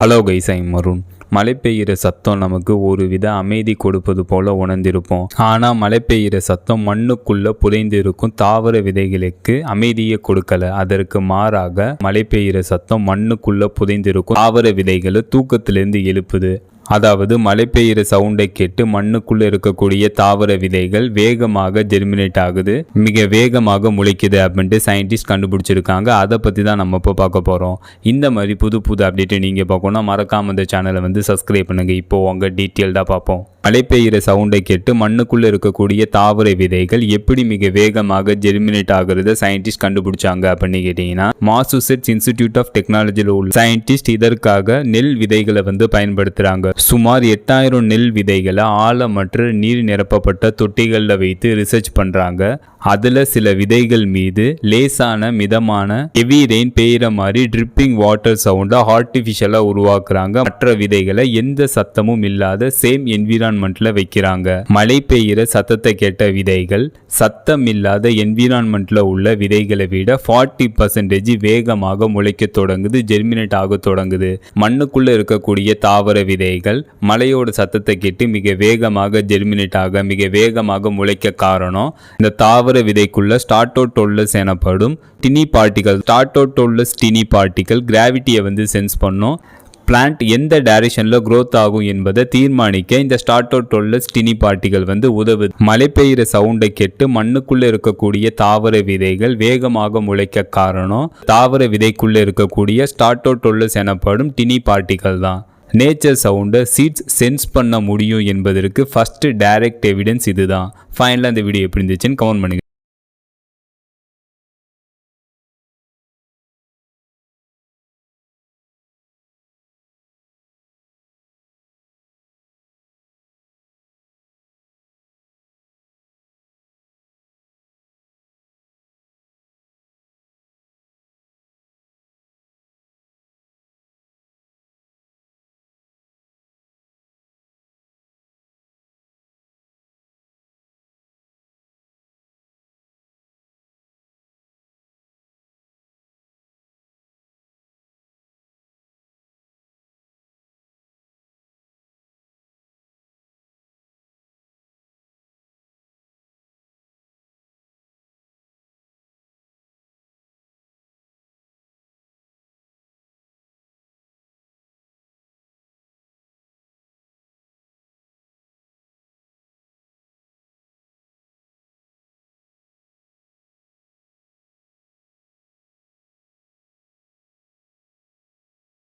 Hello guys, ஐ மருண். மழை பெய்கிற சத்தம் நமக்கு ஒரு வித அமைதி கொடுப்பது போல உணர்ந்திருப்போம். ஆனால் மழை பெய்கிற சத்தம் மண்ணுக்குள்ள புதைந்து இருக்கும் தாவர விதைகளுக்கு அமைதியை கொடுக்கல. அதற்கு மாறாக மழை பெய்கிற சத்தம் மண்ணுக்குள்ள புதைந்திருக்கும் தாவர விதைகளை தூக்கத்திலிருந்து எழுப்புது. அதாவது மழை பெய்கிற சவுண்டை கேட்டு மண்ணுக்குள்ள இருக்கக்கூடிய தாவர விதைகள் வேகமாக ஜெர்மினேட் ஆகுது, மிக வேகமாக முளைக்குது அப்படின்ட்டு சயின்டிஸ்ட் கண்டுபிடிச்சிருக்காங்க. அதை பற்றி தான் நம்ம இப்போ பார்க்க போகிறோம். இந்த மாதிரி புது அப்டேட்டை நீங்கள் பார்க்கணும்னா மறக்காமல் இந்த சேனலை சப்ஸ்கிரைப் பண்ணுங்கள். இப்போ உங்க டீட்டெயில்டாக பார்ப்போம். மழை பெய்கிற சவுண்டை கேட்டு மண்ணுக்குள்ளே இருக்கக்கூடிய தாவர விதைகள் எப்படி மிக வேகமாக ஜெர்மினேட் ஆகுறத சயின்டிஸ்ட் கண்டுபிடிச்சாங்க அப்படின்னு கேட்டிங்கன்னா, மாசூசெட்ஸ் இன்ஸ்டிடியூட் ஆஃப் டெக்னாலஜியில் உள்ள சயின்டிஸ்ட் இதற்காக நெல் விதைகளை பயன்படுத்துகிறாங்க. சுமார் 8000 நெல் விதைகளை ஆழமற்ற நீர் நிரப்பப்பட்ட தொட்டிகளில் வைத்து ரிசர்ச் பண்ணுறாங்க. அதில் சில விதைகள் மீது லேசான மிதமான ஹெவி ரெயின் பெய்கிற மாதிரி ட்ரிப்பிங் வாட்டர் சவுண்டை ஆர்டிஃபிஷியலாக உருவாக்குறாங்க. மற்ற விதைகளை எந்த சத்தமும் இல்லாத சேம் என்விரான்மெண்ட்ல வைக்கிறாங்க. மழை பெய்கிற சத்தத்தை கேட்ட விதைகள் சத்தம் இல்லாத என்விரான்மெண்ட்ல உள்ள விதைகளை விட 40% வேகமாக முளைக்க தொடங்குது, ஜெர்மினேட் ஆக தொடங்குது. மண்ணுக்குள்ள இருக்கக்கூடிய தாவர விதைகள் மழையோட சத்தத்தை கேட்டு மிக வேகமாக ஜெர்மினேட் ஆக, மிக வேகமாக முளைக்க காரணம் இந்த தாவர விதைக்குள்ள ஸ்டார்டோடோலஸ் எனப்படும் tiny particle. Statoliths tiny particle கிராவிட்டியை சென்ஸ் பண்ணும். பிளான்ட் எந்த டைரக்ஷன்ல growth ஆகும் என்பதை தீர்மானிக்க இந்த ஸ்டார்டோடோலஸ் டினி பார்ட்டிகல் உதவுது. மழை பெய்கிற சவுண்டை கேட்டு மண்ணுக்குள்ள இருக்கக்கூடிய தாவர விதைகள் வேகமாக முளைக்க காரணம் தாவர விதைக்குள்ள இருக்கக்கூடிய ஸ்டார்டோடோலஸ் எனப்படும் டினி பார்ட்டிகல் தான். நேச்சர் சவுண்டை சீட்ஸ் சென்ஸ் பண்ண முடியும் என்பதற்கு ஃபர்ஸ்ட் டைரக்ட் எவிடன்ஸ் இதுதான். ஃபைனலாக இந்த வீடியோ எப்படி இருந்துச்சுன்னு கமெண்ட் பண்ணுங்க.